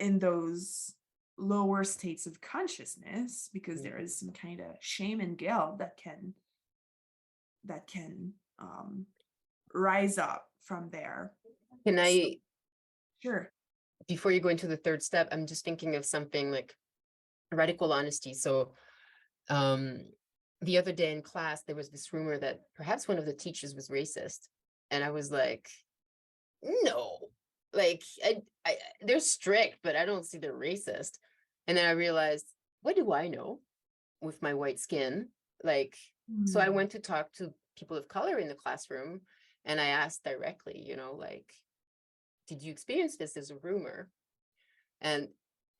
B: in those lower states of consciousness, because there is some kind of shame and guilt that can rise up from there.
A: Can I,
B: Sure.
A: before you go into the third step, I'm just thinking of something like radical honesty. So the other day in class, there was this rumor that perhaps one of the teachers was racist. And I was like, no, like they're strict, but I don't see they're racist. And then I realized, what do I know with my white skin? Like, so I went to talk to people of color in the classroom, and I asked directly, you know, like, did you experience this as a rumor? And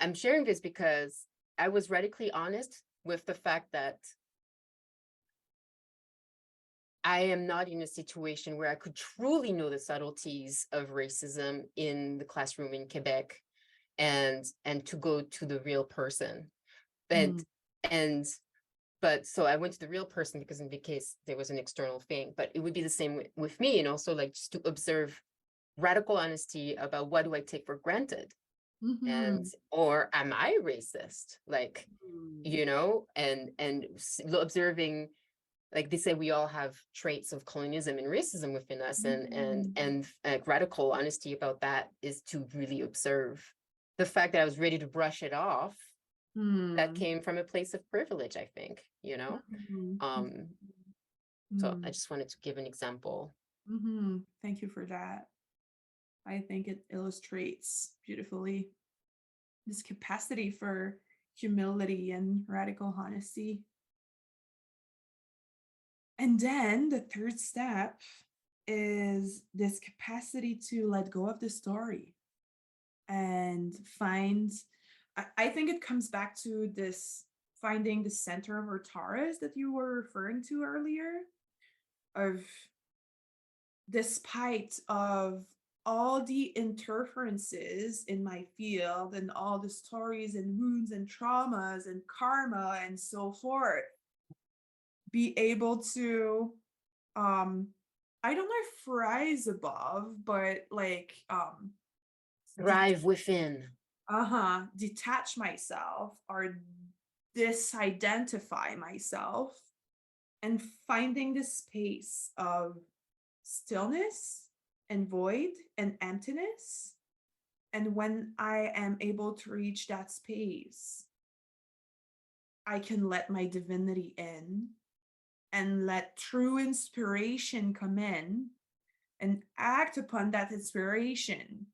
A: I'm sharing this because I was radically honest with the fact that I am not in a situation where I could truly know the subtleties of racism in the classroom in Quebec, and to go to the real person. But so I went to the real person because in the case there was an external thing, but it would be the same with me, and also like just to observe radical honesty about what do I take for granted. And or am I racist? Like, you know, and observing, like they say, we all have traits of colonialism and racism within us, and radical honesty about that is to really observe the fact that I was ready to brush it off. That came from a place of privilege, I think, you know. So I just wanted to give an example.
B: Thank you for that. I think it illustrates beautifully this capacity for humility and radical honesty. And then the third step is this capacity to let go of the story and find, I think it comes back to this finding the center of our Taurus that you were referring to earlier, of despite of all the interferences in my field and all the stories and wounds and traumas and karma and so forth, be able to I don't know if rise above, but like
A: Thrive within.
B: Detach myself or disidentify myself, and finding the space of stillness and void and emptiness. And when I am able to reach that space, I can let my divinity in and let true inspiration come in and act upon that inspiration.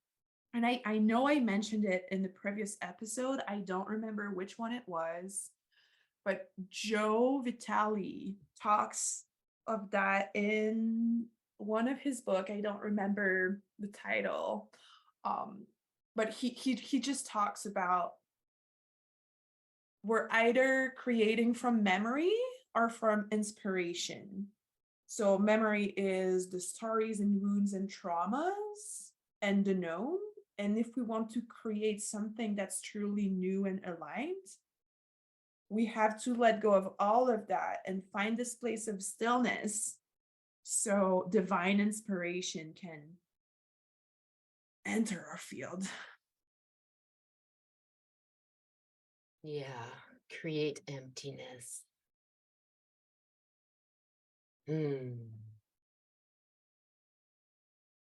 B: And I know I mentioned it in the previous episode. I don't remember which one it was, but Joe Vitale talks of that in one of his book. I don't remember the title, but he just talks about we're either creating from memory or from inspiration. So memory is the stories and wounds and traumas and the known. And if we want to create something that's truly new and aligned, we have to let go of all of that and find this place of stillness so divine inspiration can enter our field.
A: Yeah, create emptiness.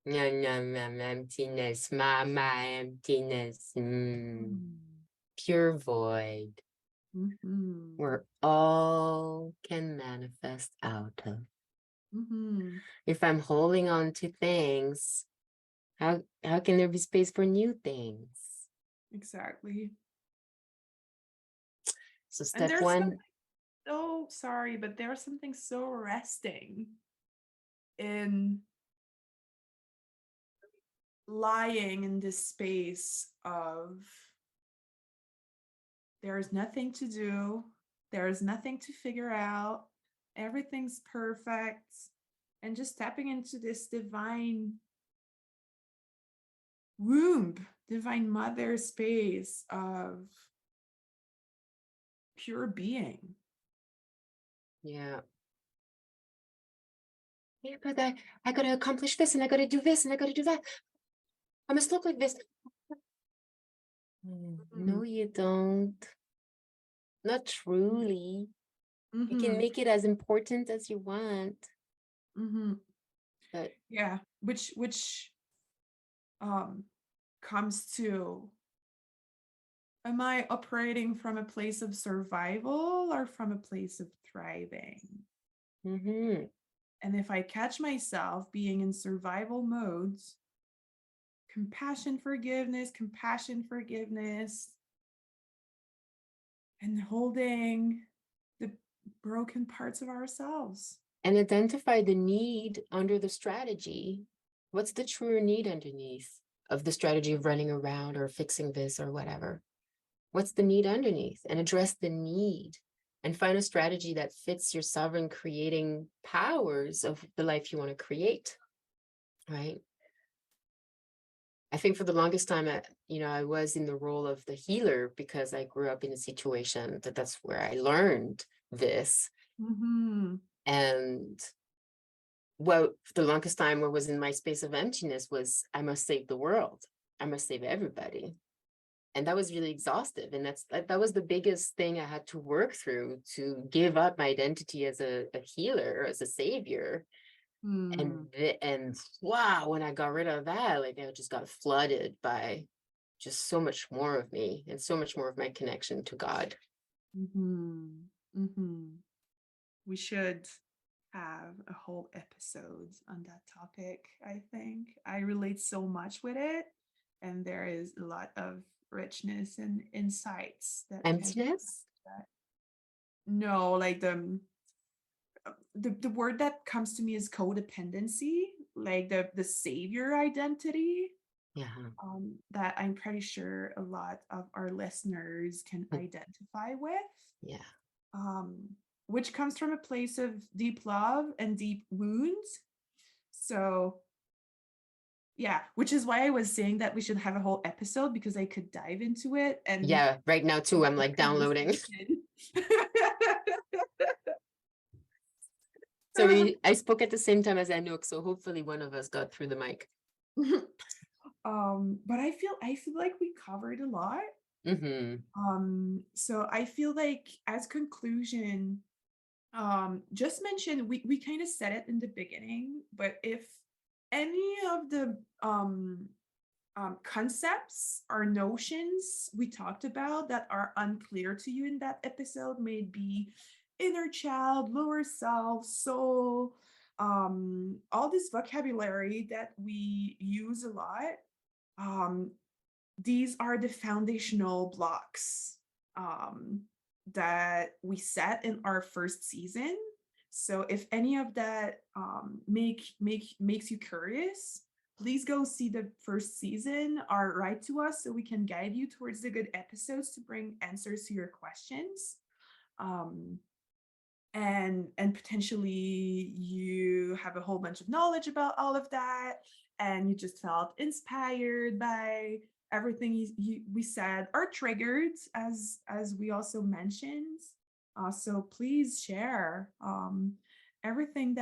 A: Emptiness, mama, emptiness. Pure void. Where all can manifest out of. If I'm holding on to things, how can there be space for new things?
B: Exactly.
A: So step one.
B: Oh, sorry, but there's something so resting in lying in this space of there's nothing to do, there's nothing to figure out, everything's perfect, and just tapping into this divine womb, divine mother space of pure being.
A: Yeah. Yeah, but I gotta accomplish this, and I gotta do this, and I gotta do that. I must look like this. No, you don't. Not truly. You can make it as important as you want. But
B: yeah, which comes to, am I operating from a place of survival or from a place of thriving? And if I catch myself being in survival modes, compassion, forgiveness, and holding the broken parts of ourselves.
A: And identify the need under the strategy. What's the truer need underneath of the strategy of running around or fixing this or whatever? What's the need underneath? And address the need and find a strategy that fits your sovereign creating powers of the life you want to create, right? I think for the longest time, I was in the role of the healer because I grew up in a situation that's where I learned this. And well, for the longest time, what was in my space of emptiness was, I must save the world. I must save everybody. And that was really exhaustive. And that was the biggest thing I had to work through, to give up my identity as a healer, as a savior.
B: Hmm.
A: And wow, when I got rid of that, like I just got flooded by just so much more of me and so much more of my connection to God.
B: Mhm. Mhm. We should have a whole episode on that topic, I think. I relate so much with it, and there is a lot of richness and insights that can
A: Emptiness?
B: that. No, like the word that comes to me is codependency, like the savior identity,
A: Yeah.
B: that I'm pretty sure a lot of our listeners can identify with.
A: Yeah.
B: um, which comes from a place of deep love and deep wounds. So, yeah, which is why I was saying that we should have a whole episode, because I could dive into it and
A: Yeah. Right now too, I'm
B: the
A: like downloading.
B: conversation.
A: So I spoke at the same time as Anouk, so hopefully one of us got through the mic.
B: But I feel like we covered a lot.
A: Mm-hmm.
B: So I feel like, as conclusion, just mention, we kind of said it in the beginning, but if any of the concepts or notions we talked about that are unclear to you in that episode, may it be inner child, lower self, soul, all this vocabulary that we use a lot, um, these are the foundational blocks that we set in our first season. So if any of that makes you curious, please go see the first season or write to us so we can guide you towards the good episodes to bring answers to your questions. Um, and potentially you have a whole bunch of knowledge about all of that, and you just felt inspired by everything we said, or triggered, as we also mentioned. So please share everything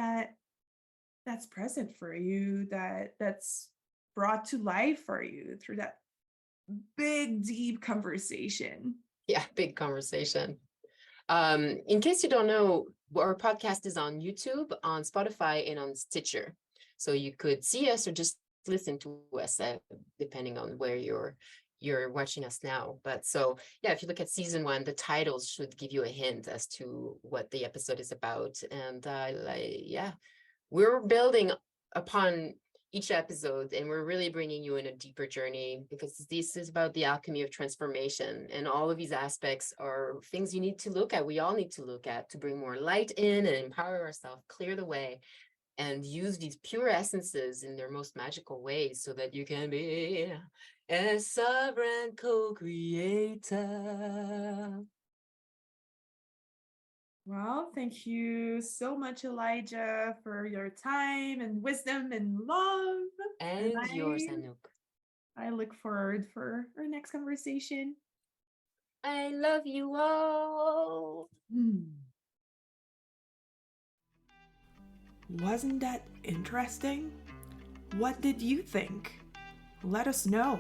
B: that's present for you, that's brought to life for you through that big deep conversation.
A: Yeah, big conversation. In case you don't know, our podcast is on YouTube, on Spotify, and on Stitcher. So you could see us or just listen to us, depending on where you're watching us now. But so yeah, if you look at season 1, the titles should give you a hint as to what the episode is about. And yeah, we're building upon each episode, and we're really bringing you in a deeper journey, because this is about the alchemy of transformation, and all of these aspects are things you need to look at, we all need to look at, to bring more light in and empower ourselves, clear the way, and use these pure essences in their most magical ways, so that you can be a sovereign co-creator.
B: Well, thank you so much, Elijah, for your time and wisdom and love. And
A: And yours, Anouk.
B: I look forward for our next conversation.
A: I love you all.
C: Wasn't that interesting? What did you think? Let us know.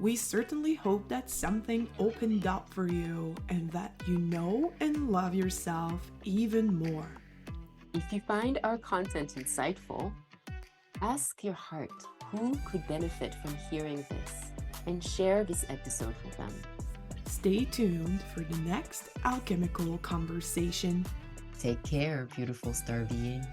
C: We certainly hope that something opened up for you and that you know and love yourself even more.
A: If you find our content insightful, ask your heart who could benefit from hearing this, and share this episode with them.
C: Stay tuned for the next alchemical conversation.
A: Take care, beautiful star being.